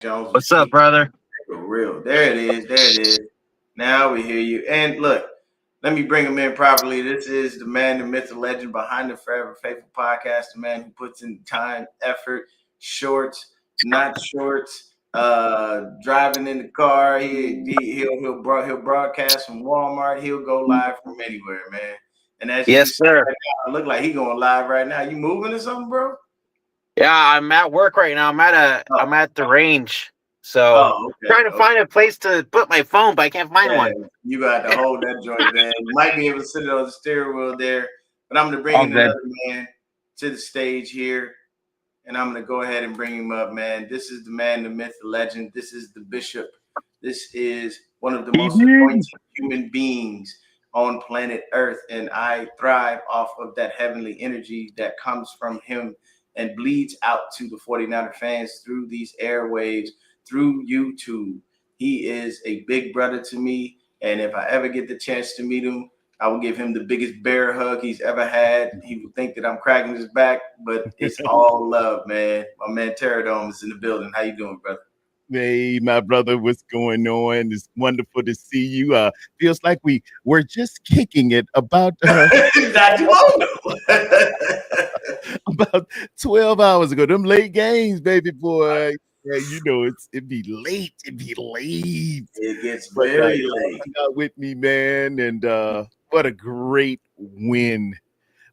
Jones was What's up, king. brother? For real. There it is. There it is. Now we hear you. And look, let me bring him in properly. This is the man, the myth, the legend behind the Forever Faithful podcast. The man who puts in time, effort, shorts, not shorts. Driving in the car. He'll broadcast from Walmart. He'll go live from anywhere, man. And as you can Yes, see sir. right now, it look like he going live right now. You moving or something, bro? Yeah, I'm at work right now. Oh, I'm at the range. So okay, trying to okay. find a place to put my phone, but I can't find Yeah, one. you got to hold that joint, man. You might be able to sit it on the steering wheel there, but I'm gonna bring All in good. another man to the stage here, and I'm gonna go ahead and bring him up, man. This is the man, the myth, the legend. This is the bishop. This is one of the most anointed human beings on planet Earth, and I thrive off of that heavenly energy that comes from him and bleeds out to the 49er fans through these airwaves, through YouTube. He is a big brother to me, and if I ever get the chance to meet him, I will give him the biggest bear hug he's ever had. He will think that I'm cracking his back, but it's all love, man. My man Terradome is in the building. How you doing, brother? Hey, my brother, what's going on? It's wonderful to see you. Feels like we were just kicking it about Not too long ago. about 12 hours ago. Them late games, baby boy. Yeah, it'd be late. It'd be late. It gets But very y'all late. hung out with me, man. And what a great win.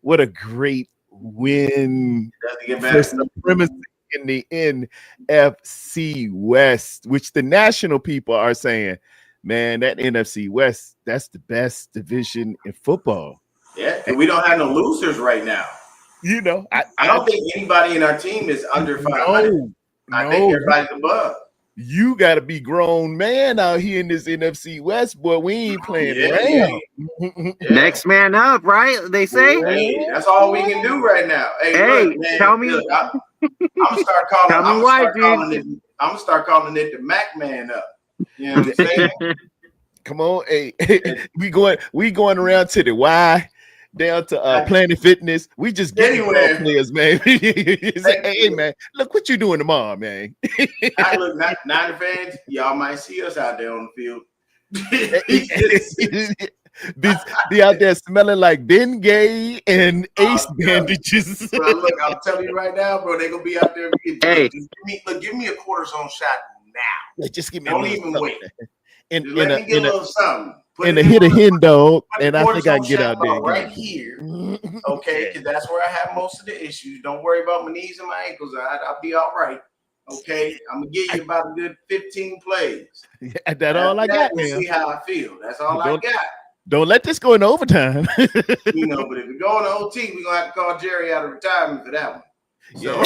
What a great win Doesn't get for better. supremacy in the NFC West, which the national people are saying, man, that NFC West, that's the best division in football. Yeah, we don't have no losers right now. I don't think anybody in our team is under 500. I think no, everybody's above. you got to be grown man out here in this NFC West, boy. We ain't playing around. Next man up, right? They say. Hey, that's all we can do right now. Hey, look, man. Tell me. Look, I'm gonna start calling. Tell me I'm gonna why, start dude. calling it. I'm gonna start calling it the Mac Man up. You know what I'm saying? Come on, hey, we going around to the Y, down to Planet Fitness. We just getting players, man. Hey, man, look what you doing tomorrow, man. I look, Niner fans, y'all might see us out there on the field. Be out there smelling like Bengay and Ace bandages. Bro, look, I'm telling you right now, bro, they gonna be out there. Hey, just give me a quarter zone shot now. Just give me. Don't even wait. Let me get a little something. And a hit a hen dog, and I think I can get out there right here. Okay, because that's where I have most of the issues. Don't worry about my knees and my ankles. I'll be all right. Okay, I'm gonna give you about a good 15 plays. Yeah, that's all I got, man. See how I feel. That's all I got. Don't let this go in overtime. But if we go into OT, we're gonna have to call Jerry out of retirement for that one. So.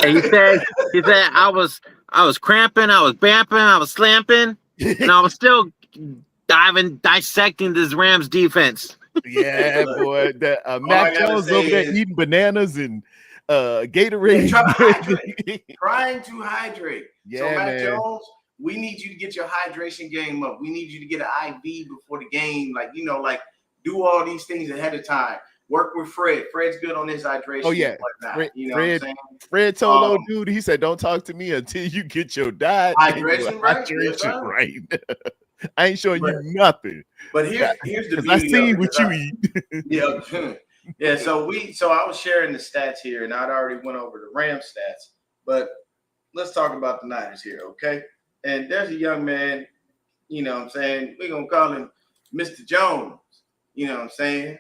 He said I was cramping, I was bamping, I was slamping, and I was still dissecting this Rams defense. Yeah, boy. Mac Jones over there eating bananas and Gatorade. Trying to hydrate. Yeah, so Mac man. Jones, we need you to get your hydration game up. We need you to get an IV before the game. Like do all these things ahead of time. Work with Fred. Fred's good on his hydration. Oh yeah, Fred, what I'm saying? Fred told old dude, he said, "Don't talk to me until you get your diet hydration right." I ain't showing you nothing. But here's the beauty. I see what you eat. Yeah. So I was sharing the stats here, and I'd already went over the Rams stats. But let's talk about the Niners here, okay? And there's a young man. You know what I'm saying? We're gonna call him Mr. Jones. You know what I'm saying?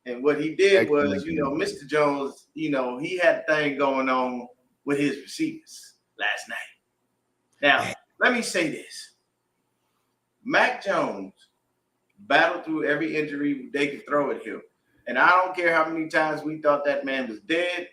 And what he did was, Mr. Jones, he had a thing going on with his receivers last night. Now, let me say this. Mac Jones battled through every injury they could throw at him. And I don't care how many times we thought that man was dead.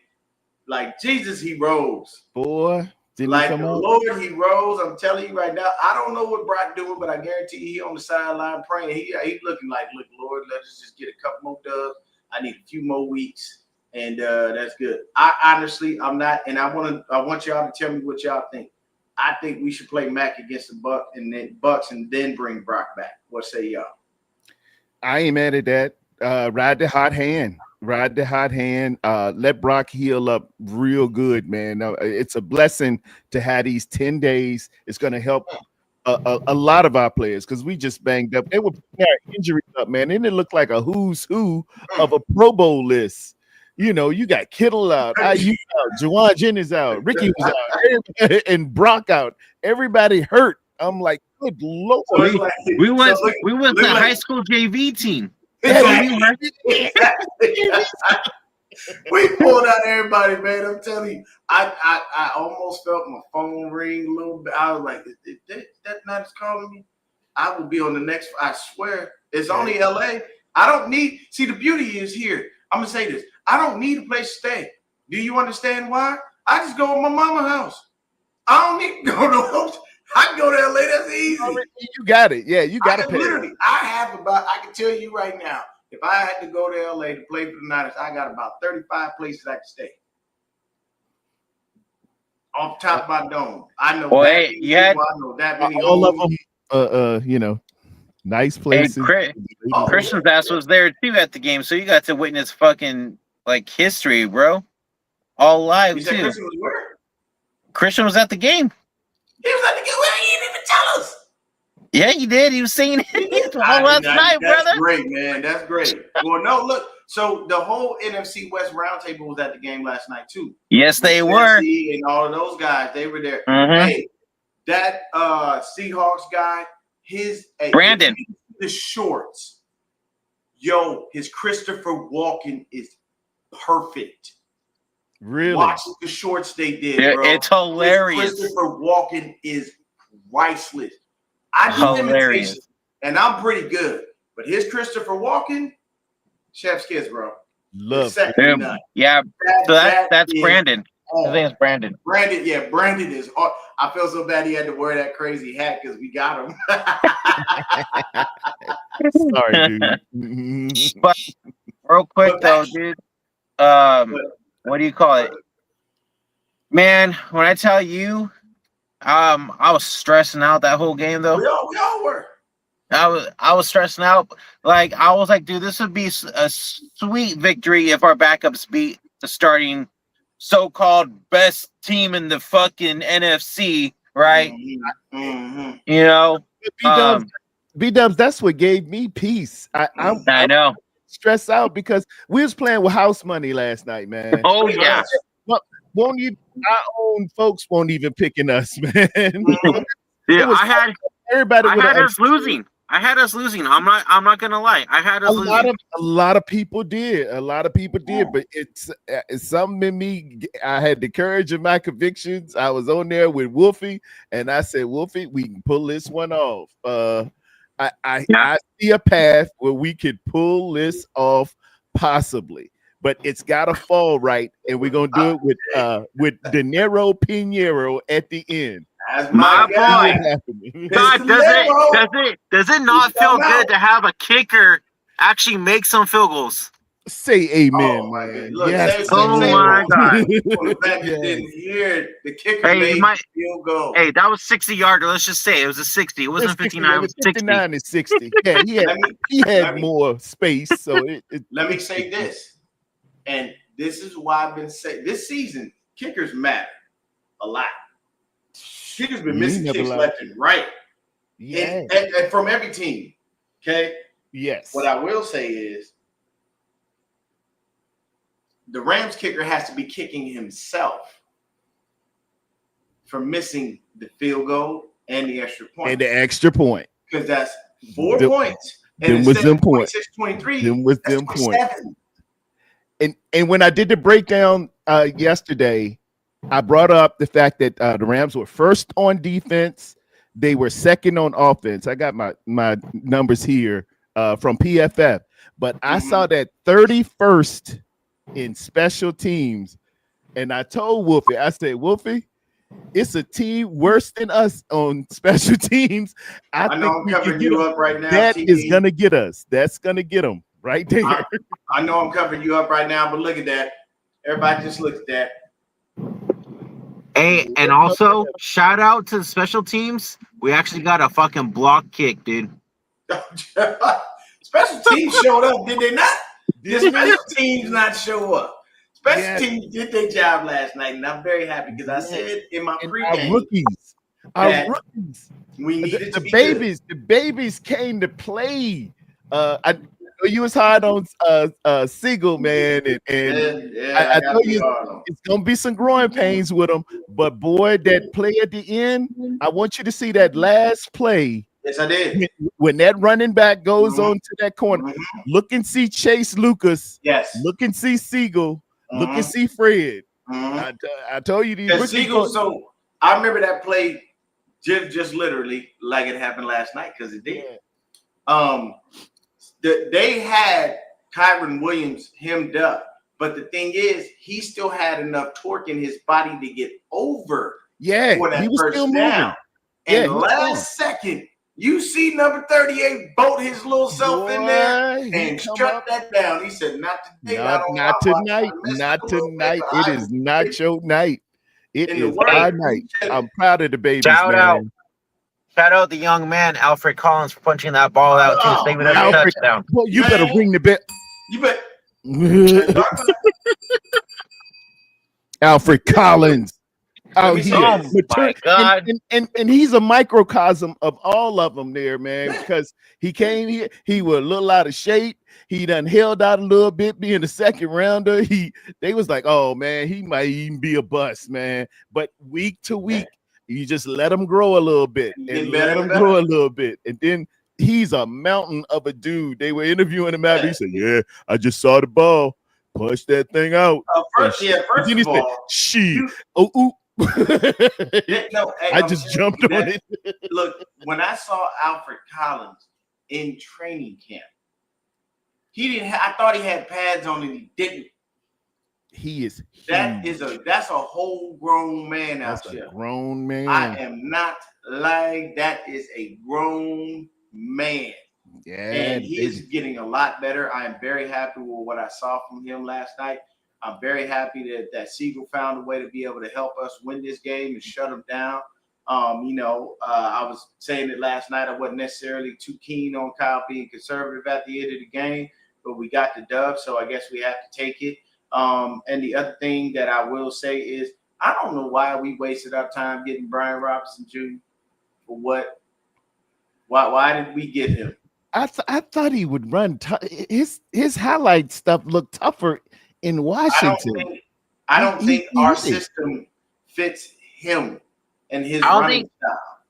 Like Jesus, he rose. Boy, like the Lord, he rose. I'm telling you right now, I don't know what Brock doing, but I guarantee he on the sideline praying. He's looking like, look, Lord, let us just get a couple more dubs. I need a few more weeks, and that's good. I honestly, I'm not, and I want y'all to tell me what y'all think. I think we should play Mac against the Bucks and then bring Brock back. What say y'all? I ain't mad at that. Ride the hot hand. Ride the hot hand. Let Brock heal up real good, man. It's a blessing to have these 10 days. It's going to help a lot of our players because we just banged up. They were putting our injuries up, man. And it looked like a who's who of a Pro Bowl list. You know, you got Kittle out, IU out, Juwan Jennings out, Ricky was out, and Brock out. Everybody hurt. I'm like, good Lord. So it's like- We went so look the like- high school JV team. We pulled out everybody, man. I'm telling you, I almost felt my phone ring a little bit. I was like, is that not is calling me? I will be on the next. I swear, it's only LA. I don't need. See, the beauty is here. I'm gonna say this. I don't need a place to stay. Do you understand why? I just go to my mama's house. I don't need to go to. I can go to LA. That's easy. You got it. Yeah, you got to pay. Literally, I can tell you right now, if I had to go to LA to play for the Niners, I got about 35 places I can stay. Off top of my dome. I know Well, that hey, many you had- people, I know that many All of homes. them, you know, nice places. Oh, Christian's ass was there too at the game, so you got to witness fucking like history, bro. All live You said too. Christian was where? Christian was at the game. He was at the game. Well, he didn't even tell us. Yeah, he did. He was singing all last night, That's brother. great, man. That's great. Well, no, look. So the whole NFC West roundtable was at the game last night too. Yes, they were. Tennessee and all of those guys, they were there. Mhm. Hey, that Seahawks guy, Brandon. the shorts. Yo, his Christopher Walken is perfect. Really? Watch the shorts they did, Yeah, bro. it's hilarious. His Christopher Walken is priceless. I do Hilarious. imitations, and I'm pretty good. But his Christopher Walken, chef's kiss, bro. Love. Second to Yeah, none. yeah. So that's is Brandon. His on. name's Brandon. Brandon is on. I feel so bad he had to wear that crazy hat because we got him. Sorry, dude. But real quick But though, that- dude. What do you call it? Man, when I tell you, I was stressing out that whole game though. we all were. I was stressing out. Like I was like, dude, this would be a sweet victory if our backups beat the starting so-called best team in the fucking NFC, right? Mm-hmm. You know, B-Dubs, that's what gave me peace. I know. Stressed out because we was playing with house money last night, man. Oh yeah. Won't even our own folks won't even picking us, man. Yeah, was- Everybody I would had have us losing. I'm not gonna lie. I had us losing. a lot of people did. A lot of people did, but it's something in me. I had the courage of my convictions. I was on there with Wolfie, and I said, Wolfie, we can pull this one off. I see a path where we could pull this off, possibly, but it's gotta fall right, and we're gonna do it with De Niro Pinheiro at the end. That's My guy. boy. God, does it not feel good to have a kicker actually make some field goals? Say amen, Oh, my man. God. Look, Yes. say- Oh say- my God. For the fact you Yeah. didn't hear it, the kicker Hey, made you might- field goal. Hey, that was 60-yarder. Let's just say it was a 60. It wasn't 59. It was 60. 59 and 60. Yeah, he let had me- more space. So it Let me say this, and this is why I've been saying this season, kickers matter a lot. Kickers been missing never kicks lied. left and right, yeah. and from every team. Okay, Yes. what I will say is the Rams kicker has to be kicking himself for missing the field goal and the extra point. And the extra point. Because that's 4 Them- points. them And was instead them of points. 23, Them was that's them points. 27. And when I did the breakdown yesterday, I brought up the fact that the Rams were first on defense. They were second on offense. I got my numbers here from PFF, but I saw that 31st in special teams. And I told Wolfie, I said, Wolfie, it's a team worse than us on special teams. I know think I'm we can covering get you them. up right now. That TD. is gonna get us. That's gonna get them right there. I know I'm covering you up right now, but look at that. Everybody just look at that. Hey, and also shout out to the special teams. We actually got a fucking block kick, dude. Special teams showed up, did they not? Did special teams not show up? Special teams did their job last night, and I'm very happy because I said in my pregame our rookies, we needed to be babies. Good. The babies came to play. I know you was hard on Siegel, man, and I told you it's gonna be some growing pains with him. But boy, that play at the end, I want you to see that last play. Yes, I did. When that running back goes on to that corner, look and see Chase Lucas. Yes. Look and see Siegel. Look and see Fred. I told you these Siegel. So I remember that play just literally like it happened last night because it did. They had Kyron Williams hemmed up, but the thing is, he still had enough torque in his body to get over. For that he was still down. And last second, you see number 38 bolt his little self in there and shut that down. He said, "Not today, not tonight, not tonight. It is not your night. It is our night." I'm proud of the babies, man. Shout out the young man, Alfred Collins, for punching that ball out too, saving us a touchdown. Well, you better ring the bell. You bet. Alfred Collins. Oh my God. And he's a microcosm of all of them there, man, because he came here, he was a little out of shape. He done held out a little bit being the second rounder. They was like, oh man, he might even be a bust, man. But week to week, you just let him grow a little bit and let him grow a little bit. And then he's a mountain of a dude. They were interviewing him after. He said, "Yeah, I just saw the ball. Push that thing out." First of all, I just jumped on it. Look, when I saw Alfred Collins in training camp, he didn't. I thought he had pads on, and he didn't. He is. That's a whole grown man out here. Grown man. I am not lying. That is a grown man. Yeah, and he is getting a lot better. I am very happy with what I saw from him last night. I'm very happy that Siegel found a way to be able to help us win this game and shut him down. I was saying it last night. I wasn't necessarily too keen on Kyle being conservative at the end of the game, but we got the dub, so I guess we have to take it. And the other thing that I will say is I don't know why we wasted our time getting Brian Robinson Jr. for what? Why did we get him? I thought he would run. His highlight stuff looked tougher in Washington. I don't think our system fits him and his running style.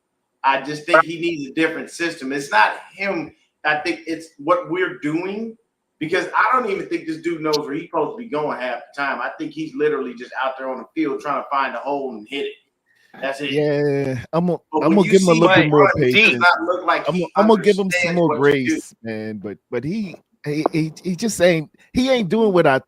I just think he needs a different system. It's not him. I think it's what we're doing. Because I don't even think this dude knows where he's supposed to be going half the time. I think he's literally just out there on the field trying to find a hole and hit it. That's it. Yeah, I'm gonna give him a little bit more patience. I'm gonna give him some more grace, man. But he just ain't doing what I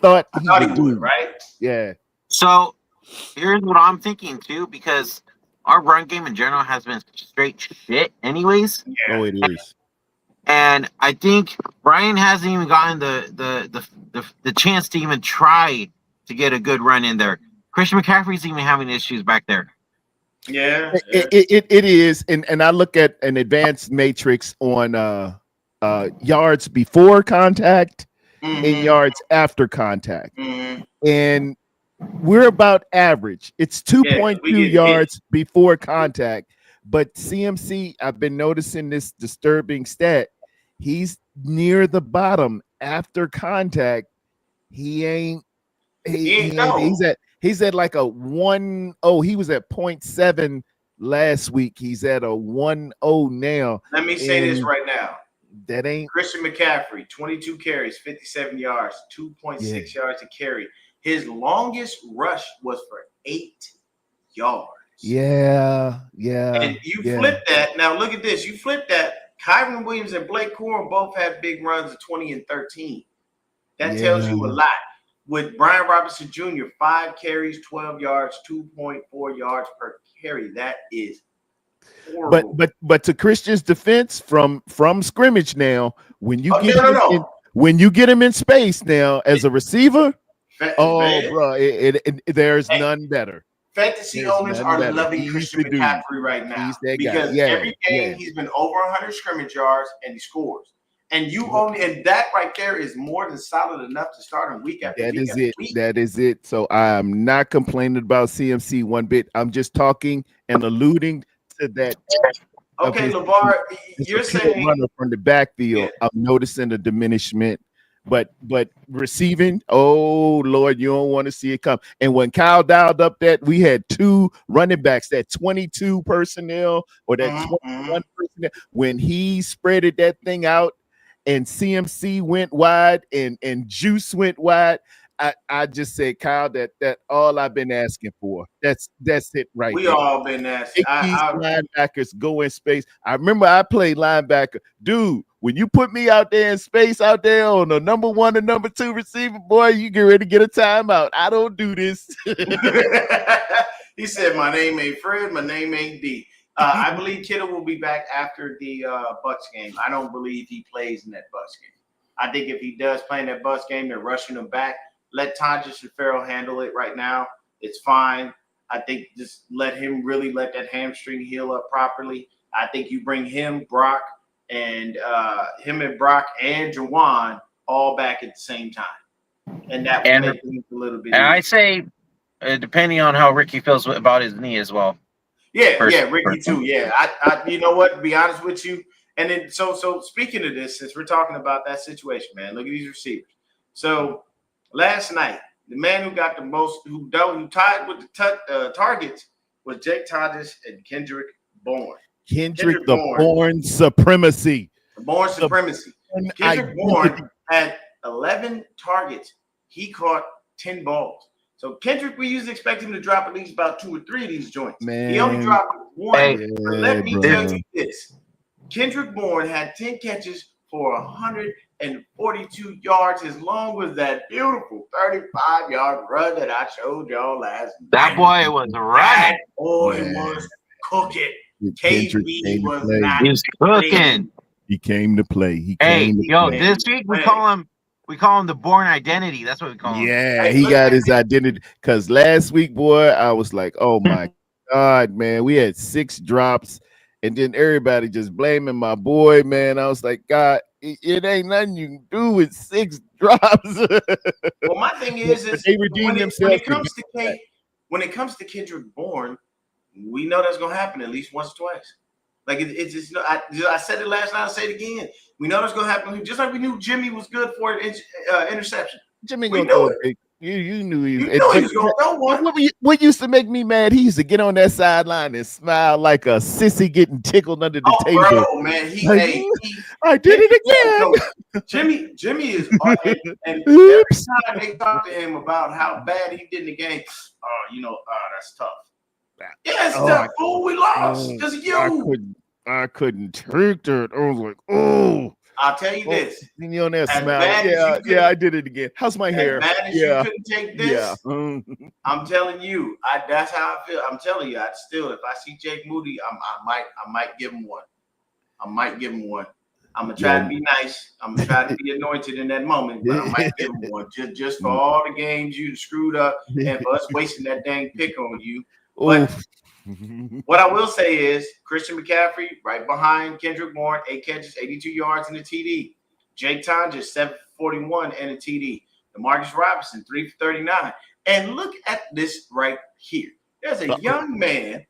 thought he would do. Right? Yeah. So here's what I'm thinking too, because our run game in general has been straight shit, anyways. Yeah. Oh, it is. And I think Brian hasn't even gotten the chance to even try to get a good run in there. Christian McCaffrey's even having issues back there. Yeah. It is. And I look at an advanced matrix on yards before contact and yards after contact. And we're about average. It's 2.2 yards before contact. But CMC, I've been noticing this disturbing stat. He's near the bottom after contact. He's at like a 1.0. He was at 0.7 last week. He's at a 1.0 now. Let me say this right now. That ain't Christian McCaffrey, 22 carries, 57 yards, 2.6 yards a carry. His longest rush was for 8 yards. Yeah. And you flip that. Now look at this. You flip that. Kyron Williams and Blake Corum both had big runs of 20 and 13. That tells you a lot. With Brian Robinson Jr., 5 carries, 12 yards, 2.4 yards per carry. That is horrible. But to Christian's defense, from scrimmage now, when you get him in space now as a receiver, bro, there's none better. Fantasy owners are loving Christian McCaffrey right now because every game he's been over 100 scrimmage yards and he scores. And that right there is more than solid enough to start him week after That week is after it. week. That is it. So I am not complaining about CMC one bit. I'm just talking and alluding to that. Okay, LeVar, you're saying runner from the backfield. I'm noticing a diminishment, but receiving, oh Lord, you don't want to see it come. And when Kyle dialed up that we had 2 running backs, that 22 personnel or that 21 personnel, when he spreaded that thing out and CMC went wide and Juice went wide, I just said, Kyle, that all I've been asking for. That's it right we there. all been asking. These linebackers go in space. I remember I played linebacker. Dude, when you put me out there in space out there on the number 1 and number 2 receiver, boy, you get ready to get a timeout. I don't do this. He said, my name ain't Fred, my name ain't D. I believe Kittle will be back after the Bucks game. I don't believe he plays in that Bucks game. I think if he does play in that Bucks game, they're rushing him back. Let Tonjes and Farrell handle it right now. It's fine. I think just let that hamstring heal up properly. I think you bring him, Brock, and Jawan all back at the same time. And that will make things a little bit easier. I say, depending on how Ricky feels about his knee as well. Yeah, Ricky too. Yeah, I you know what? To be honest with you, and then so speaking of this, since we're talking about that situation, man, look at these receivers. So last night, the man who got the most, who tied with the targets, was Jake Tonjes and Kendrick Bourne. Kendrick Bourne supremacy. Bourne supremacy. Kendrick Bourne had 11 targets. He caught 10 balls. So Kendrick, we usually expect him to drop at least about 2 or 3 of these joints. Man. He only dropped 1. Hey, but let me tell you this. Kendrick Bourne had 10 catches for 142 yards, as long as that beautiful 35-yard run that I showed y'all last night. That boy was running. That boy was cooking. KB was not. He was cooking. He came to play. This week we call him the Bourne identity. That's what we call him. Yeah, he got his identity. Because last week, boy, I was like, oh my God, man, we had 6 drops. And then everybody just blaming my boy, man. I was like, God, it ain't nothing you can do with 6 drops. Well, my thing is they redeemed themselves. When it comes to Kendrick Bourne, we know that's gonna happen at least once or twice. Like it's just, I said it last night. I'll say it again. We know that's gonna happen. Just like we knew Jimmy was good for an interception. Jimmy gonna throw it. You knew he was gonna throw one. What used to make me mad? He used to get on that sideline and smile like a sissy getting tickled under the table. Bro, man, I did it again. No, Jimmy is, and every time they talk to him about how bad he did in the game, that's tough. Yeah, it's tough. We lost because of you. I couldn't take that. I was like, oh. I'll tell you this. You on that smile. Yeah, I did it again. How's my hair? Bad as you couldn't take this. Yeah. I'm telling you, that's how I feel. I'm telling you, if I see Jake Moody, I might give him one. I'm gonna try to be nice. I'm gonna try to be anointed in that moment, but I might give him one just for all the games you screwed up and for us wasting that dang pick on you. But what I will say is Christian McCaffrey right behind Kendrick Bourne, 8 catches, 82 yards and a TD. Jake Tonjes, 741 and a TD. DeMarcus Robinson, 3 for 39. And look at this right here. There's a young man.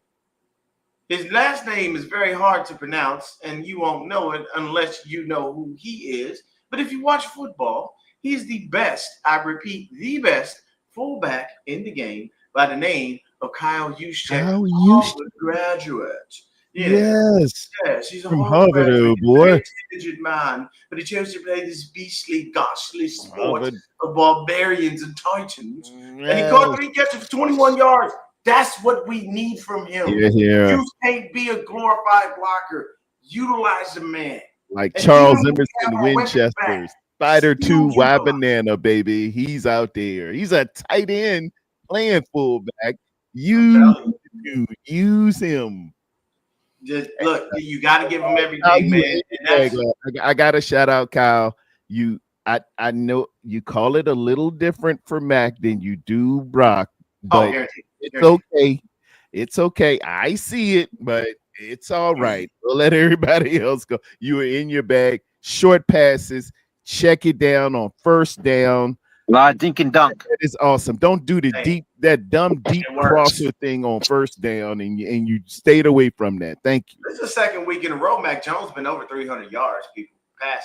His last name is very hard to pronounce, and you won't know it unless you know who he is. But if you watch football, he's the best, I repeat, the best fullback in the game by the name of Kyle Juszczyk, Harvard graduate. Yes, he's a from Harvard, boy. Intelligent man, but he chose to play this beastly, ghastly sport of barbarians and titans. And he caught 3 catches for 21 yards. That's what we need from him. Yeah. You can't be a glorified blocker. Utilize the man. Like and Charles Emerson Winchester, Spider 2 Y Banana, baby. He's out there. He's a tight end playing fullback. Use him. Just look, you got to give him everything, man. I got to shout out Kyle. I know you call it a little different for Mac than you do Brock, but it's okay. It's okay. I see it, but it's all right. We'll let everybody else go. You were in your bag. short passes, check it down on first down. A lot of dink and dunk. That is awesome. Don't do the dumb deep It works. crosser thing on first down, and you stayed away from that. Thank you. This is the second week in a row. Mac Jones been over 300 yards. People passing.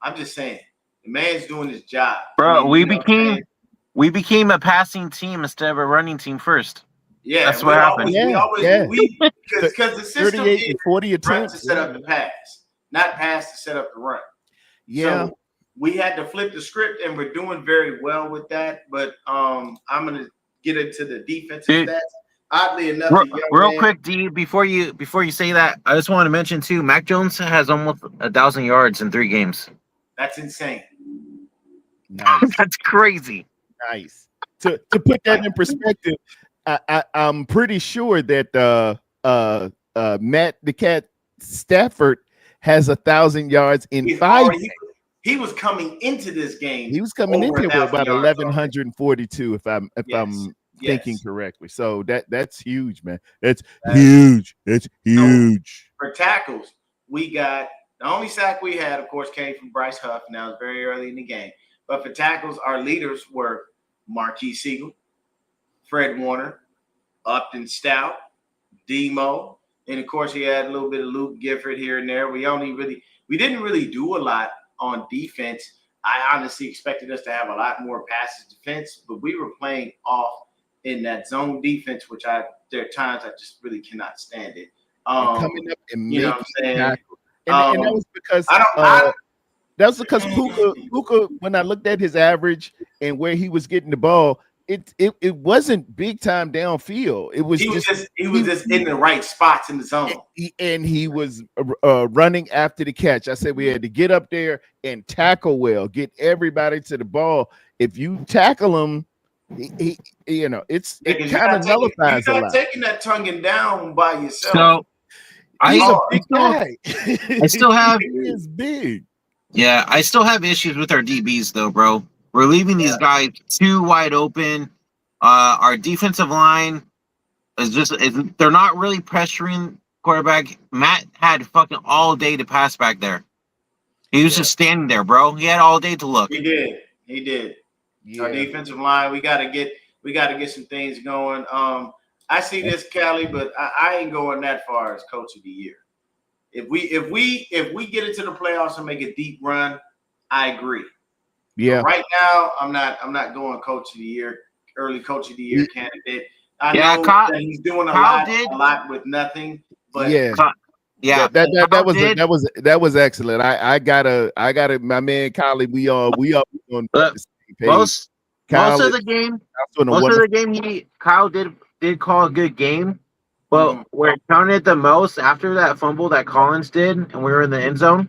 I'm just saying, the man's doing his job, bro. We became a passing team instead of a running team first. Yeah, that's what happened. Because the system is 40 attempts to set up the pass, not pass to set up the run. Yeah. So we had to flip the script, and we're doing very well with that. But I'm gonna get into the defensive stats. Oddly enough, real quick, D, before you say that, I just want to mention too, Mac Jones has almost 1,000 yards in 3 games. That's insane. Nice. That's crazy. Nice. To put that in perspective, I'm pretty sure that Matt the Cat Stafford has 1,000 yards in 5 games. He was coming into this game. He was coming into it about 1,142, if I'm thinking correctly. So that's huge, man. That's huge. That's huge. So for tackles, we got the only sack we had, of course, came from Bryce Huff. Now it's very early in the game. But for tackles, our leaders were Marquis Siegel, Fred Warner, Upton Stout, Demo, and of course he had a little bit of Luke Gifford here and there. We didn't really do a lot on defense. I honestly expected us to have a lot more passes defense, but we were playing off in that zone defense, which there are times I just really cannot stand it. Coming up and you know what I'm saying? And that was because Puka, when I looked at his average and where he was getting the ball, it wasn't big time downfield. He was just in the right spots in the zone, and he was running after the catch. I said we had to get up there and tackle well, get everybody to the ball. If you tackle him, it kind of nullifies a lot. You're not taking that tonguing down by yourself. So he's a big guy. I still have. He is big. Yeah, I still have issues with our DBs though, bro. We're leaving these guys too wide open. Our defensive line they're not really pressuring quarterback. Matt had fucking all day to pass back there. He was just standing there, bro. He had all day to look. He did. Yeah. Our defensive line, we gotta get some things going. I see this, Callie, but I ain't going that far as coach of the year. If we get into the playoffs and make a deep run, I agree. Yeah. But right now, I'm not going coach of the year, early coach of the year candidate. I know that he's doing a lot with nothing. But that was excellent. I gotta my man Kylie. We all on the same page. Most of the game, Kyle did call a good game. But where it counted the most after that fumble that Collins did, and we were in the end zone.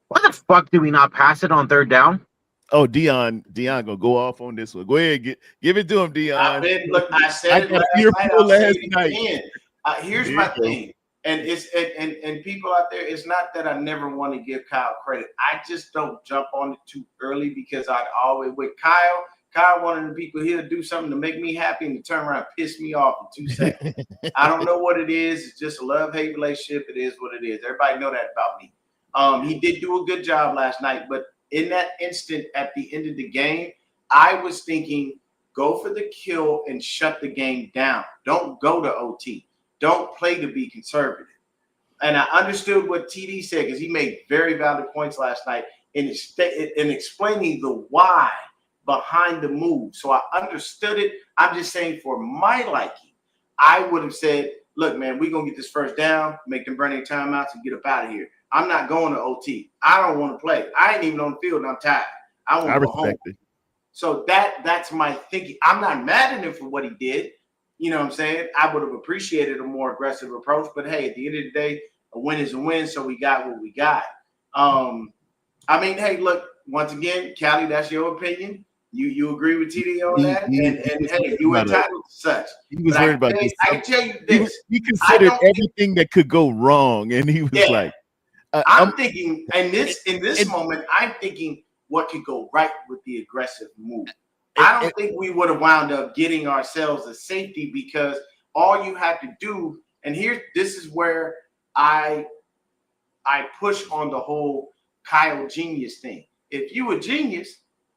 Why the fuck did we not pass it on 3rd down? Oh, Deon gonna go off on this one. Go ahead, give it to him, Deon. I said it last night. Here's my thing, and people out there, it's not that I never want to give Kyle credit. I just don't jump on it too early because I'd always with Kyle. Kyle, one of the people, he'll do something to make me happy and to turn around and piss me off in 2 seconds. I don't know what it is. It's just a love-hate relationship. It is what it is. Everybody know that about me. He did do a good job last night, but in that instant at the end of the game, I was thinking, go for the kill and shut the game down. Don't go to OT. Don't play to be conservative. And I understood what TD said because he made very valid points last night in explaining the why behind the move. So I understood it. I'm just saying for my liking, I would have said, look, man, we're going to get this first down, make them burning timeouts and get up out of here. I'm not going to OT. I don't want to play. I ain't even on the field and I'm tired. I want to go home. So that's my thinking. I'm not mad at him for what he did. You know what I'm saying? I would have appreciated a more aggressive approach. But, hey, at the end of the day, a win is a win, so we got what we got. Hey, look, once again, Callie, that's your opinion. You agree with TD on that? And hey, you entitled to such. He was worried about this. I can tell you this. He considered everything that could go wrong, and he was like, I'm thinking, in this moment, I'm thinking what could go right with the aggressive move. I don't think we would have wound up getting ourselves a safety because all you have to do, and this is where I push on the whole Kyle genius thing. If you a genius,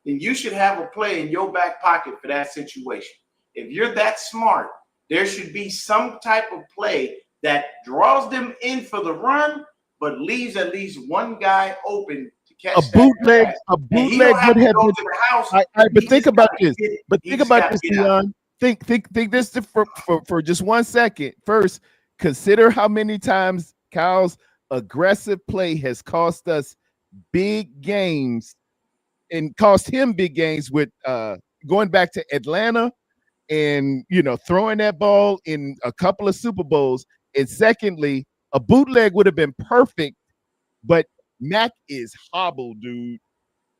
then you should have a play in your back pocket for that situation. If you're that smart, there should be some type of play that draws them in for the run, but leaves at least one guy open to catch a bootleg. A bootleg would have been. To the house. But think about this. Think about this, Deon. Think this for just 1 second. First, consider how many times Kyle's aggressive play has cost us big games and cost him big games with going back to Atlanta and throwing that ball in a couple of Super Bowls. And secondly, a bootleg would have been perfect, but Mac is hobbled, dude.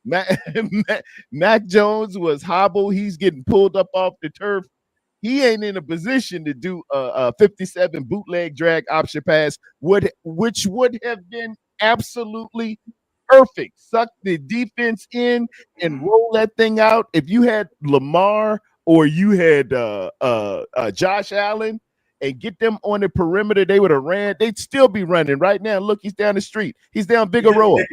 Mac Jones was hobbled. He's getting pulled up off the turf. He ain't in a position to do a 57 bootleg drag option pass, which would have been absolutely perfect. Suck the defense in and roll that thing out. If you had Lamar or you had Josh Allen and get them on the perimeter, they would have ran. They'd still be running right now. Look, he's down the street. He's down Bigaroa.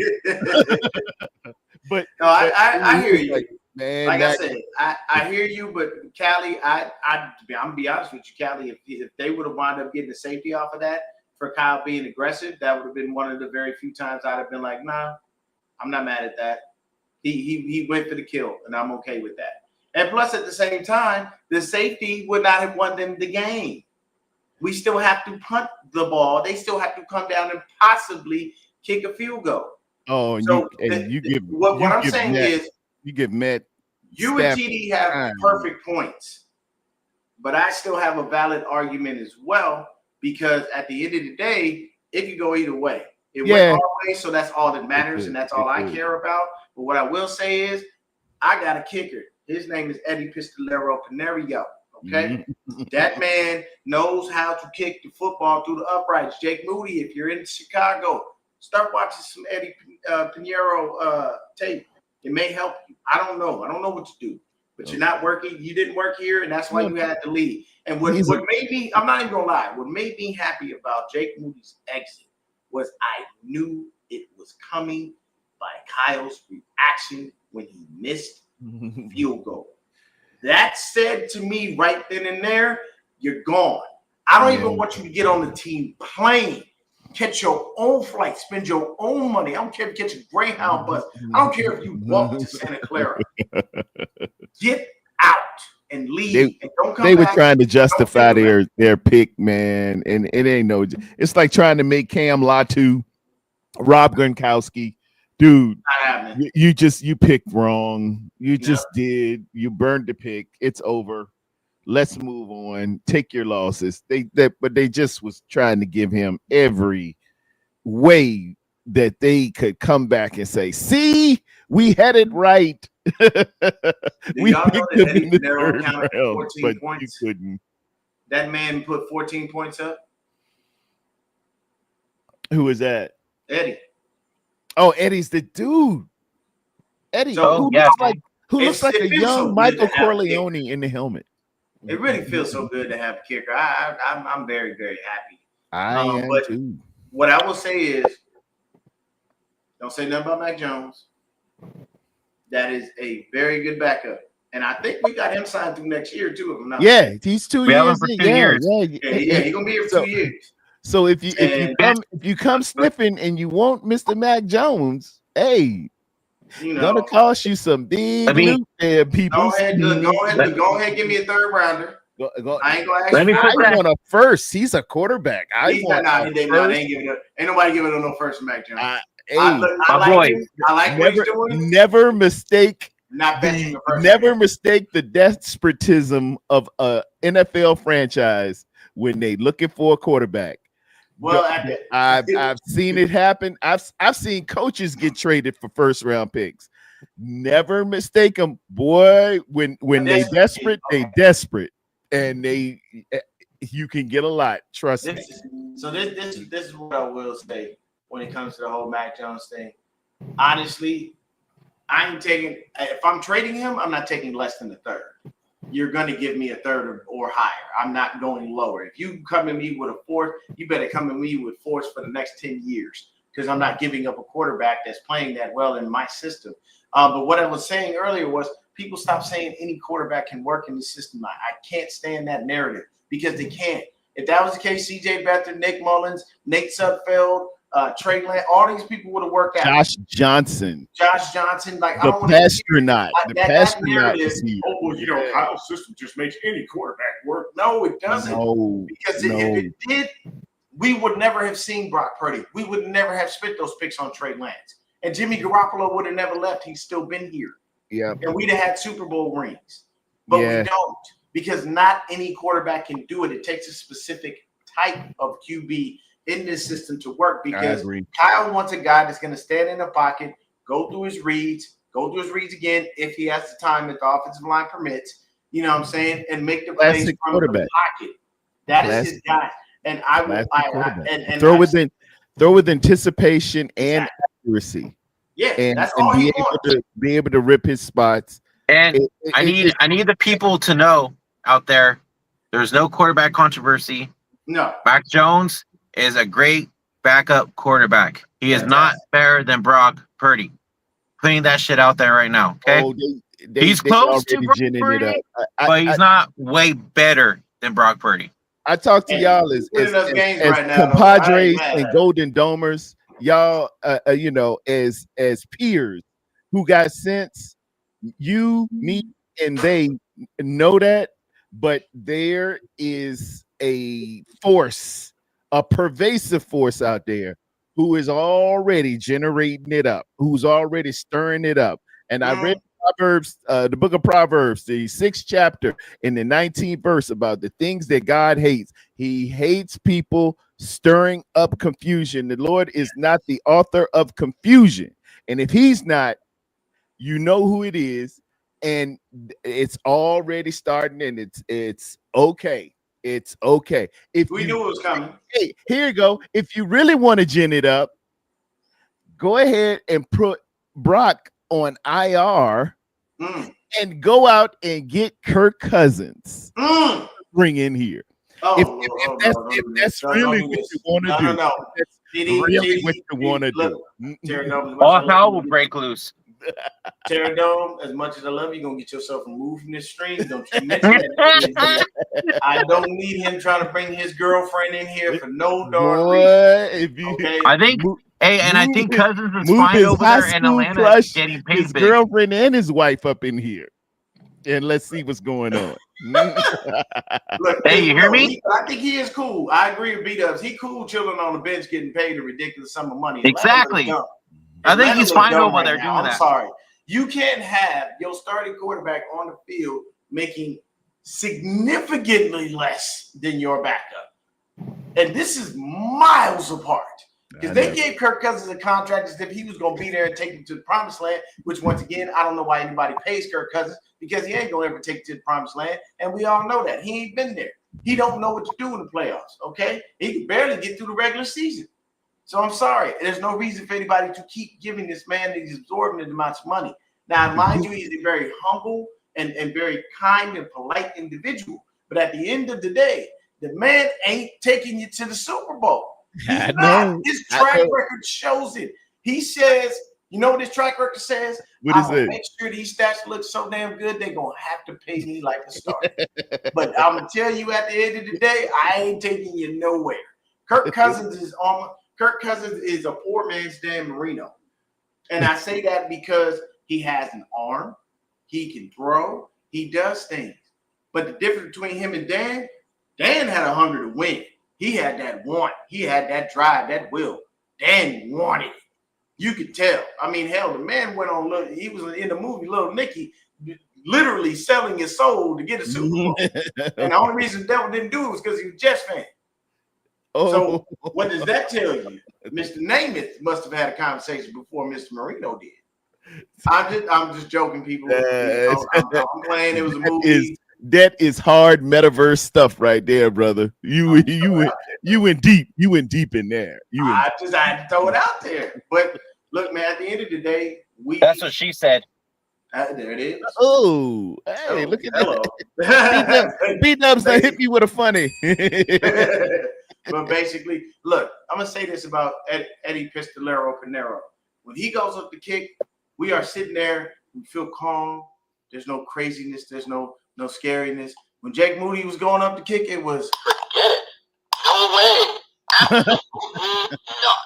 But no, I hear you. Like, man, like I said, I hear you, but Callie, I'm gonna be honest with you, Callie. If they would have wound up getting the safety off of that for Kyle being aggressive, that would have been one of the very few times I'd have been like, nah, I'm not mad at that. He went for the kill, and I'm okay with that. And plus, at the same time, the safety would not have won them the game. We still have to punt the ball. They still have to come down and possibly kick a field goal. Oh, and so you give what I'm saying is you give Matt. You and TD have perfect points, but I still have a valid argument as well because at the end of the day, it could go either way. It went our way, so that's all that matters, and that's all I care about. But what I will say is, I got a kicker. His name is Eddie Pistolero Pinerio. Okay, that man knows how to kick the football through the uprights. Jake Moody, if you're in Chicago, start watching some Eddie Pinheiro tape. It may help you. I don't know. I don't know what to do. But you're not working. You didn't work here, and that's why you had to leave. And what made me, I'm not even going to lie, what made me happy about Jake Moody's exit was I knew it was coming by Kyle's reaction when he missed field goal. That said to me right then and there, you're gone. I don't even want you to get on the team plane. Catch your own flight, spend your own money. I don't care if you catch a Greyhound bus. I don't care if you walk to Santa Clara. Get out and leave. And don't come they back. Were trying to justify their pick, man, and it ain't no. It's like trying to make Cam Latu, Rob Gronkowski, dude. You picked wrong. You just did. You burned the pick. It's over. Let's move on. Take your losses. But they just was trying to give him every way that they could come back and say, "See, we had it right." We picked him in the third round, but points. You couldn't. That man put 14 points up. Who was that? Eddie. Oh, Eddie's the dude. Eddie, who looks like a young Michael Corleone in the helmet. It really feels so good to have a kicker. I'm very, very happy. I am but too. What I will say is, don't say nothing about Mac Jones. That is a very good backup. And I think we got him signed through next year, too. If I'm not mistaken. He's 2 years. For 2 years. Yeah, he's going to be here for 2 years. So if you come sniffing and you want Mr. Mac Jones, hey, gonna cost you some big loot there, people. Go ahead, give me a third rounder. I ain't gonna ask you. I want a first. He's a quarterback. Ain't nobody giving him no first from Mac Jones. I like what he's doing. Never mistake. Never mistake the despotism of a NFL franchise when they looking for a quarterback. Well, I've seen it happen. I've seen coaches get traded for first round picks. Never mistake them, boy. When they desperate, and you can get a lot. Trust me. So this is what I will say when it comes to the whole Mac Jones thing. Honestly, I ain't taking. If I'm trading him, I'm not taking less than a third. You're going to give me a third or higher. I'm not going lower. If you come at me with a fourth, you better come at me with fourths for the next 10 years. because I'm not giving up a quarterback that's playing that well in my system. But what I was saying earlier was people stop saying any quarterback can work in the system. I can't stand that narrative because they can't. If that was the case, C.J. Beathard, Nick Mullins, Nate Sudfeld, Trey Lance, all these people would have worked out. Josh Johnson, like the pastronaut, that narrative. Oh, well, Kyle's system just makes any quarterback work. No, it doesn't. No, because if it did, we would never have seen Brock Purdy. We would never have spent those picks on Trey Lance. And Jimmy Garoppolo would have never left. He's still been here. Yeah. And we'd have had Super Bowl rings. But we don't, because not any quarterback can do it. It takes a specific type of QB in this system to work, because Kyle wants a guy that's going to stand in the pocket, go through his reads again if he has the time that the offensive line permits, you know what I'm saying, and make the plays from the pocket. That is his guy. And I will throw with anticipation and accuracy. Yeah, and that's all he wants. Be able to rip his spots. And I need the people to know out there, there's no quarterback controversy. No. Mac Jones is a great backup quarterback. He is not better than Brock Purdy. Putting that shit out there right now. Okay. Oh, he's close to Brock Purdy, but he's not way better than Brock Purdy. I talk to y'all as compadres and Golden Domers, y'all, as peers who got sense. You, me, and they know that, but there is a force, a pervasive force out there who is already generating it up, who's already stirring it up. And I read Proverbs, the book of Proverbs, the 6th chapter in the 19th verse, about the things that God hates. He hates people stirring up confusion. The Lord is not the author of confusion. And if he's not, you know who it is. And it's already starting, and it's okay. It's okay. If we knew it was coming. Hey, here you go. If you really want to gin it up, go ahead and put Brock on IR and go out and get Kirk Cousins. Bring in here. If that's really what you want to do. That's really what you want to do. All hell will break loose. Pterodome, as much as I love you, you're gonna get yourself removed from this stream. Don't you mention that. I don't need him trying to bring his girlfriend in here for no darn reason. Okay? I think I think Cousins is fine over there in Atlanta getting paid his girlfriend and his wife up in here. And let's see what's going on. Look, hey, you hear me? I think he is cool. I agree with B-Dubs. He cool chilling on the bench getting paid a ridiculous sum of money. Exactly. I think he's fine over there doing that. I'm sorry. You can't have your starting quarterback on the field making significantly less than your backup. And this is miles apart. Because they gave Kirk Cousins a contract as if he was going to be there and take him to the promised land, which, once again, I don't know why anybody pays Kirk Cousins, because he ain't going to ever take it to the promised land. And we all know that. He ain't been there. He don't know what to do in the playoffs, okay? He can barely get through the regular season. So I'm sorry. There's no reason for anybody to keep giving this man these absorbent amounts of money. Now, mind you, he's a very humble and very kind and polite individual. But at the end of the day, the man ain't taking you to the Super Bowl. He's not. His track record shows it. He says, you know what his track record says? What is it? Make sure these stats look so damn good, they're going to have to pay me like a star. But I'm going to tell you, at the end of the day, I ain't taking you nowhere. Kirk Cousins is a poor man's Dan Marino. And I say that because he has an arm. He can throw. He does things. But the difference between him and Dan had a hunger to win. He had that want. He had that drive, that will. Dan wanted it. You could tell. I mean, hell, the man went on. He was in the movie Little Nicky, literally selling his soul to get a Super Bowl. And the only reason Devil didn't do it was because he was a Jets fan. So what does that tell you? Mr. Namath must have had a conversation before Mr. Marino did. I'm just joking, people. I'm playing. It was a movie. That is hard metaverse stuff right there, brother. You went deep. You went deep in there. I had to throw it out there. But look, man, at the end of the day, that's what she said. There it is. Oh, hey, look at that. B-Dubs hit me with a funny. But basically, look, I'm gonna say this about Eddie Pistolero Pinero. When he goes up to kick, we are sitting there. We feel calm. There's no craziness. There's no scariness. When Jake Moody was going up to kick, it was forget it. No way. Absolutely not.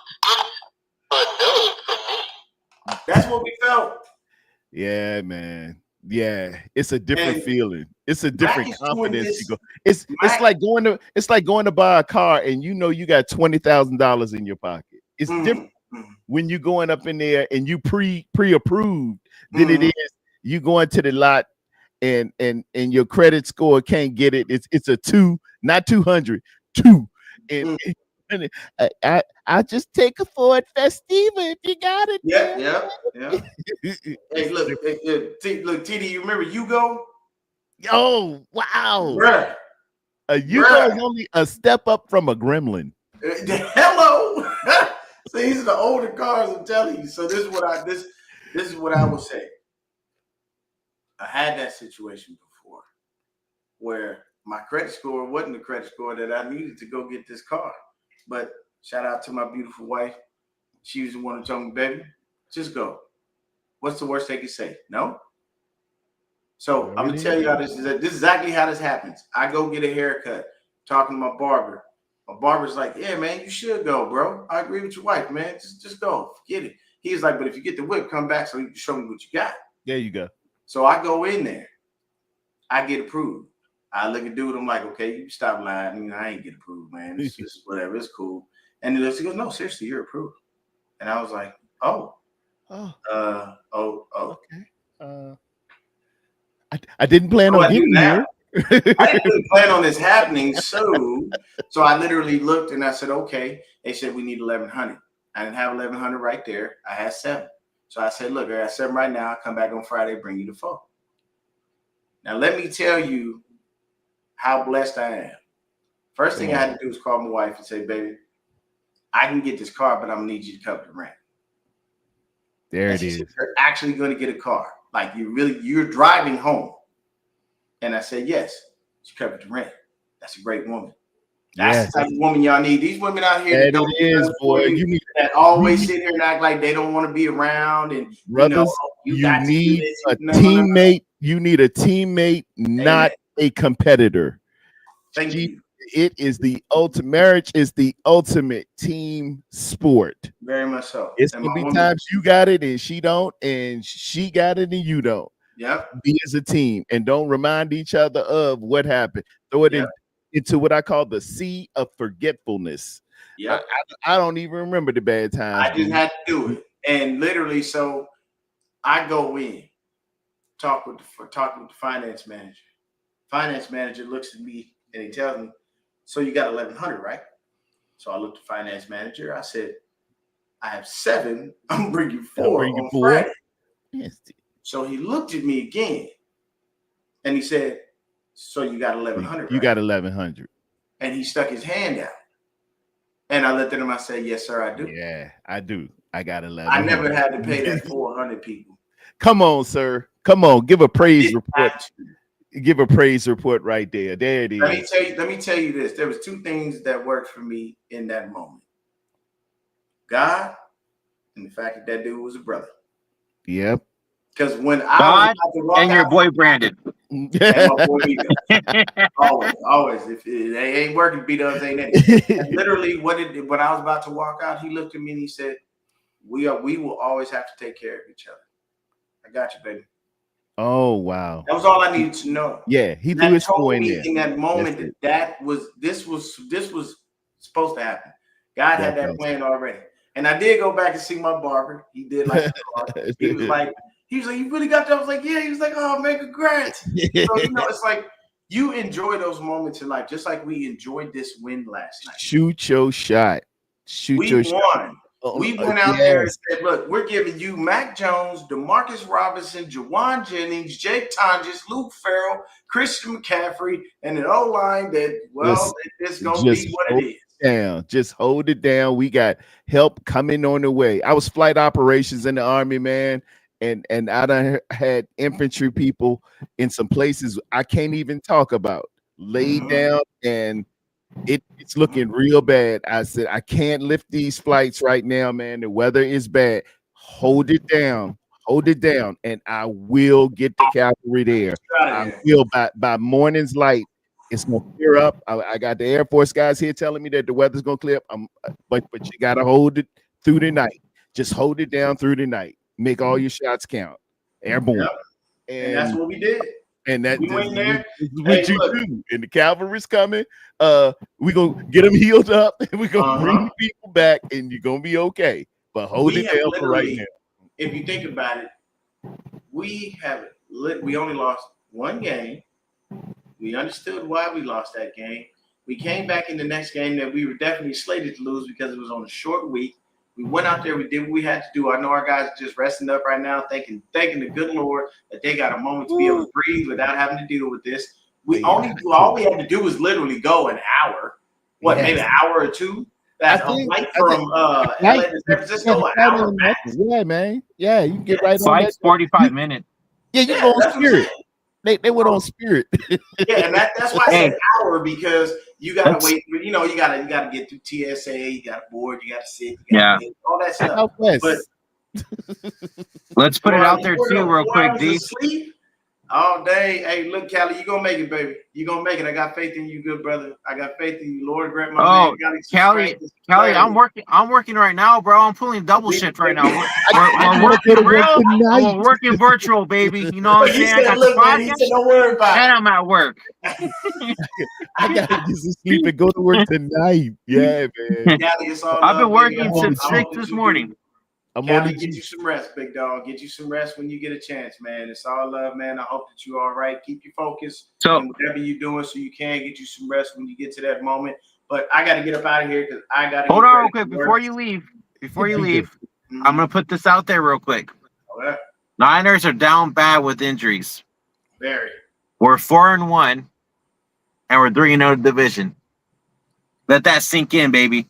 But no for me. That's what we felt. Yeah, man. Yeah, it's a different feeling. It's a different confidence. You go. It's like going to buy a car and you know you got $20,000 in your pocket. It's different when you going up in there and you pre-approved than it is you going to the lot and your credit score can't get it. It's a 2, not 200, 2. And I just take a Ford Festiva if you got it. Yeah. Hey, look, TD, you remember Hugo? Oh, wow. Bruh. A Hugo is only a step up from a Gremlin. Hello. So these are the older cars, I'm telling you. So this is what I will say. I had that situation before where my credit score wasn't the credit score that I needed to go get this car. But shout out to my beautiful wife. She was the one who told me, baby, just go. What's the worst they can say? No? So I'm going to tell y'all this is exactly how this happens. I go get a haircut, talking to my barber. My barber's like, yeah, man, you should go, bro. I agree with your wife, man. Just go. Forget it. He's like, but if you get the whip, come back so you can show me what you got. There you go. So I go in there. I get approved. I look at dude. I'm like, okay, you stop lying. I mean, I ain't get approved, man. It's just whatever. It's cool. And he goes, no, seriously, you're approved. And I was like, okay. I didn't plan on getting here. I didn't plan on this happening. So I literally looked and I said, okay. They said we need 1,100. I didn't have 1,100 right there. I had 7. So I said, look, I got 7 right now. I'll come back on Friday, bring you the 4. Now, let me tell you how blessed I am. First thing I had to do was call my wife and say, baby, I can get this car, but I'm going to need you to cover the rent. There it is. You're actually going to get a car. Like you're driving home. And I said, yes, she covered the rent. That's a great woman. That's the type of woman y'all need. These women out here that always sit here and act like they don't want to be around. And brothers, you need a teammate. You need a teammate, not a competitor. Thank you. It is the ultimate. Marriage is the ultimate team sport. Very much so. It's gonna be times you got it and she don't, and she got it and you don't. Yep. Be as a team and don't remind each other of what happened. Throw it into what I call the sea of forgetfulness. Yeah. I don't even remember the bad times. I just had to do it. And literally, so I go in, talk with the finance manager. Finance manager looks at me and he tells me, so you got 1,100, right? So I looked at the finance manager. I said, I have 7. I'm gonna bring you 4 on Friday. Yes. So he looked at me again and he said, so you got 1,100, You got 1,100. And he stuck his hand out. And I looked at him, I said, yes, sir, I do. Yeah, I do. I got 11. I never had to pay that 400 people. Come on, sir. Come on. Give a praise report. Give a praise report right there. There it is. Let me tell you this. There was 2 things that worked for me in that moment. God and the fact that dude was a brother. Yep. Because when God and your boy Brandon. And my boy always. If it ain't working, B-Dubs ain't it. Literally, when I was about to walk out, he looked at me and he said, we will always have to take care of each other. I got you, baby. Oh, wow. That was all I needed to know. Yeah, he threw his coin in there. In that moment, this was supposed to happen. God had that plan already. And I did go back and see my barber. He did like the car. He was like, you really got that? I was like, yeah. He was like, oh man, congrats. So it's like you enjoy those moments in life, just like we enjoyed this win last night. Shoot your shot. We won. We went out there and said, look, we're giving you Mac Jones, DeMarcus Robinson, Jawan Jennings, Jake Tonjes, Luke Farrell, Christian McCaffrey, and an O-line that, it's going to be what it is. Just hold it down. We got help coming on the way. I was flight operations in the Army, man, and I done had infantry people in some places I can't even talk about. Laid down and It's looking real bad. I said, I can't lift these flights right now, man. The weather is bad. Hold it down. Hold it down. And I will get the cavalry there. I will by morning's light. It's gonna clear up. I got the Air Force guys here telling me that the weather's gonna clear up. But you gotta hold it through the night. Just hold it down through the night. Make all your shots count. Airborne. Yep. And that's what we did. And that we went there. Is what you do. And the cavalry's coming. We gonna get them healed up, and we gonna bring the people back, and you're gonna be okay. But hold it down for right now. If you think about it, we only lost one game. We understood why we lost that game. We came back in the next game that we were definitely slated to lose because it was on a short week. We went out there, we did what we had to do. I know our guys are just resting up right now, thanking the good Lord that they got a moment to be able to breathe without having to deal with this. All we had to do was literally go an hour. Maybe an hour or two? That's a flight from LA to San Francisco, an hour max. Yeah, man. Yeah, you can get right on that. 45 minutes. Yeah, you go on Spirit. They went on Spirit. Yeah, and that's why I said hour, because you gotta wait. You gotta get through TSA. You gotta board. You gotta sit. All that stuff. But let's put it out there too, real quick, D. Sleep all day. Hey, look, Callie, you gonna make it, baby. You gonna make it. I got faith in you, good brother. I got faith in you, Lord. Grant my man. Callie, I'm working right now, bro. I'm pulling double shift right now. We're working virtual, baby. You know what I'm saying? I got the podcast, don't worry about it. And I'm at work. I gotta get some sleep and go to work tonight. Yeah, man. I've been working since 6 this morning. I'm gonna get you some rest, big dog. Get you some rest when you get a chance, man. It's all love, man. I hope that you're all right. Keep your focus on whatever you're doing so you can get you some rest when you get to that moment. But I got to get up out of here because I got to hold on real quick before you leave. I'm gonna put this out there real quick. Okay. Niners are down bad with injuries. Very. We're 4-1, and we're 3-0 division. Let that sink in, baby.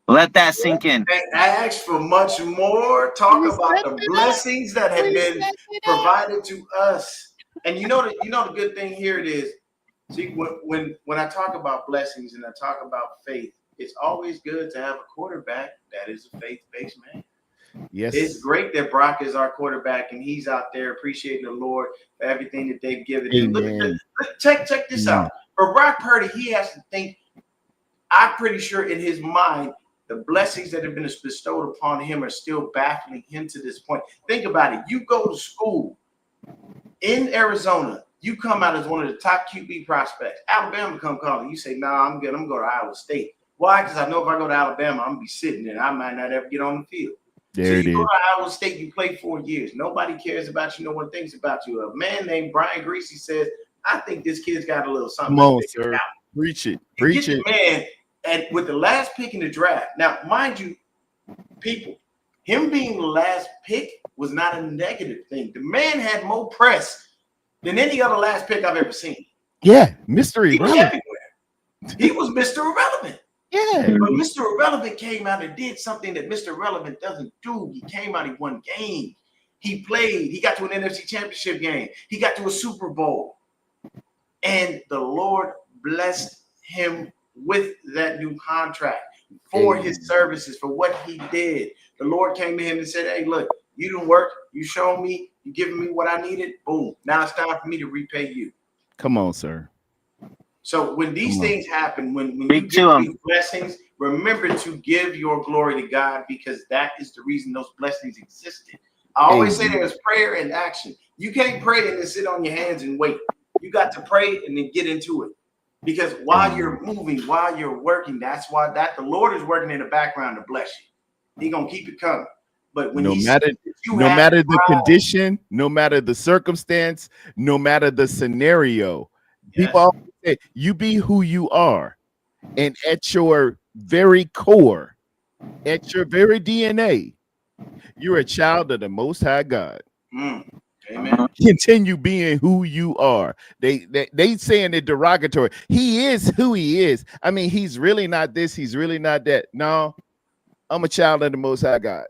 Let that sink in. I asked for much more. Talk about the blessings that have been provided to us. And you know the good thing here it is. See, when I talk about blessings and I talk about faith, it's always good to have a quarterback that is a faith-based man. Yes. It's great that Brock is our quarterback and he's out there appreciating the Lord for everything that they've given him. Check this out. For Brock Purdy, he has to think, I'm pretty sure in his mind, the blessings that have been bestowed upon him are still baffling him to this point. Think about it. You go to school in Arizona. You come out as one of the top QB prospects. Alabama come calling. You say, nah, I'm good. I'm going to Iowa State. Why? Because I know if I go to Alabama, I'm going to be sitting there. I might not ever get on the field. So you go to Iowa State, you play 4 years. Nobody cares about you. No one thinks about you. A man named Brian Greasy says, I think this kid's got a little something. Come on, sir. Preach it. Preach it. Man, and with the last pick in the draft, now, mind you, people, him being the last pick was not a negative thing. The man had more press than any other last pick I've ever seen. Yeah, mystery. He was everywhere. He was Mr. Irrelevant. Yeah. But Mr. Irrelevant came out and did something that Mr. Irrelevant doesn't do. He came out, he won games. He played. He got to an NFC Championship game. He got to a Super Bowl. And the Lord blessed him with that new contract for his services, for what he did. The Lord came to him and said, hey, look, you didn't work. You showed me. You giving me what I needed. Boom. Now it's time for me to repay you. Come on, sir. So when these things happen, when you get these blessings, remember to give your glory to God, because that is the reason those blessings existed. I always say there's prayer and action. You can't pray and then sit on your hands and wait. You got to pray and then get into it. Because while you're moving, while you're working, that's why the Lord is working in the background to bless you. He's gonna keep it coming. But when no matter the condition, no matter the circumstance, no matter the scenario, people always say, you be who you are. And at your very core, at your very DNA, you're a child of the Most High God. Amen. Continue being who you are. They saying it derogatory. He is who he is. I mean, he's really not this. He's really not that. No, I'm a child of the Most High God.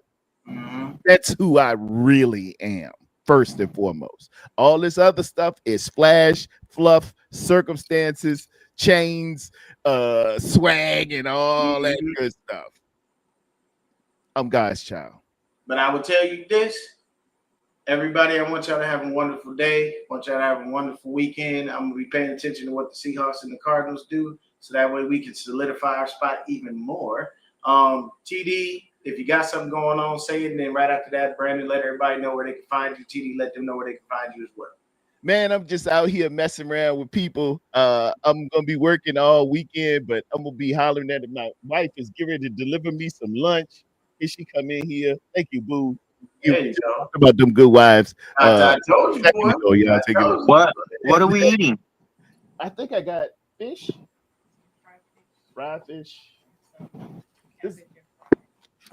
That's who I really am, first and foremost. All this other stuff is flash, fluff, circumstances, chains, swag and all that good stuff. I'm God's child. But I will tell you this, everybody, I want y'all to have a wonderful day. I want y'all to have a wonderful weekend. I'm going to be paying attention to what the Seahawks and the Cardinals do, so that way we can solidify our spot even more. TD, if you got something going on, say it. And then right after that, Brandon, let everybody know where they can find you. TD, let them know where they can find you as well. Man, I'm just out here messing around with people. I'm going to be working all weekend, but I'm going to be hollering at my wife is getting ready to deliver me some lunch. Here she come in here. Thank you, boo. There you go. Talk about them good wives. I told you, boy. What are we eating? I think I got fish. Fried fish.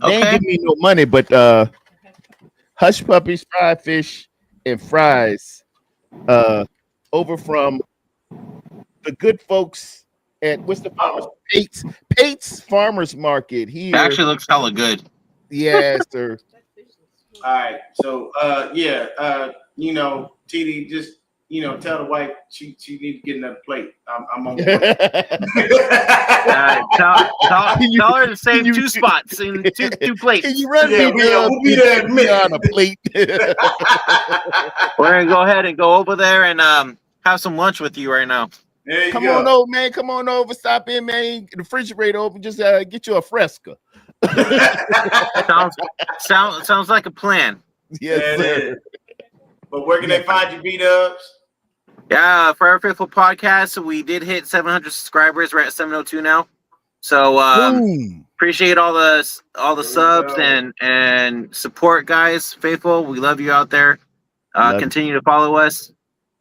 They ain't give me no money, but hush puppies, fried fish, and fries over from the good folks at what's the farmers? Pate's Farmers Market here. It actually looks hella good. Yes, sir. All right. So you know, TD, just tell the wife she needs to get another plate. I'm on. Tell her to save 2 spots in two plates. Can you run me we'll be there in a minute. On a plate. We're gonna go ahead and go over there and have some lunch with you right now. Come on over, man. Come on over. Stop in, man. The refrigerator open. Just get you a Fresca. sounds like a plan. Yes, sir. But where can they find you, B-Dubs? Yeah, Forever Faithful Podcast. We did hit 700 subscribers. We're at 702 now. So appreciate all the subs and support, guys. Faithful, we love you out there. Continue to follow us.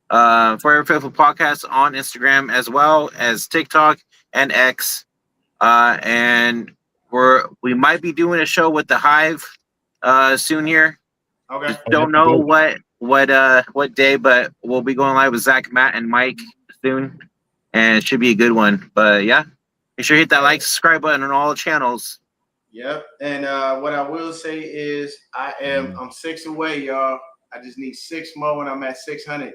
Forever Faithful Podcast on Instagram as well as TikTok and X. And we might be doing a show with the Hive soon here. Okay. Just don't know what day, but we'll be going live with Zach, Matt, and Mike soon, and it should be a good one. But yeah, make sure you hit that like, subscribe button on all the channels. Yep. And what I will say is I'm 6 away, y'all. I just need 6 more when I'm at 600.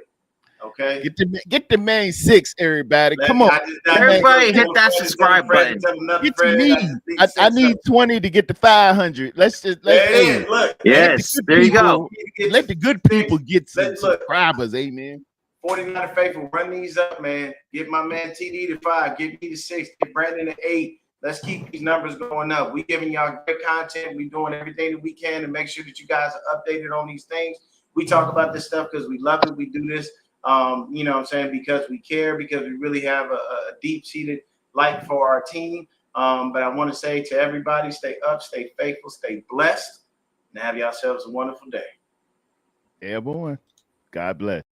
Okay. Get the main 6, everybody. Come on. Everybody hit that subscribe button. Get to me. I need 20 to get to 500. Let's look. Yes, there you go. Let the good people get some subscribers. Amen. 49 Faithful, run these up, man. Get my man TD to 5. Get me to 6. Get Brandon to 8. Let's keep these numbers going up. We giving y'all good content. We doing everything that we can to make sure that you guys are updated on these things. We talk about this stuff because we love it. We do this. You know what I'm saying? Because we care, because we really have a deep-seated like for our team. But I want to say to everybody, stay up, stay faithful, stay blessed, and have yourselves a wonderful day. Airborne. God bless.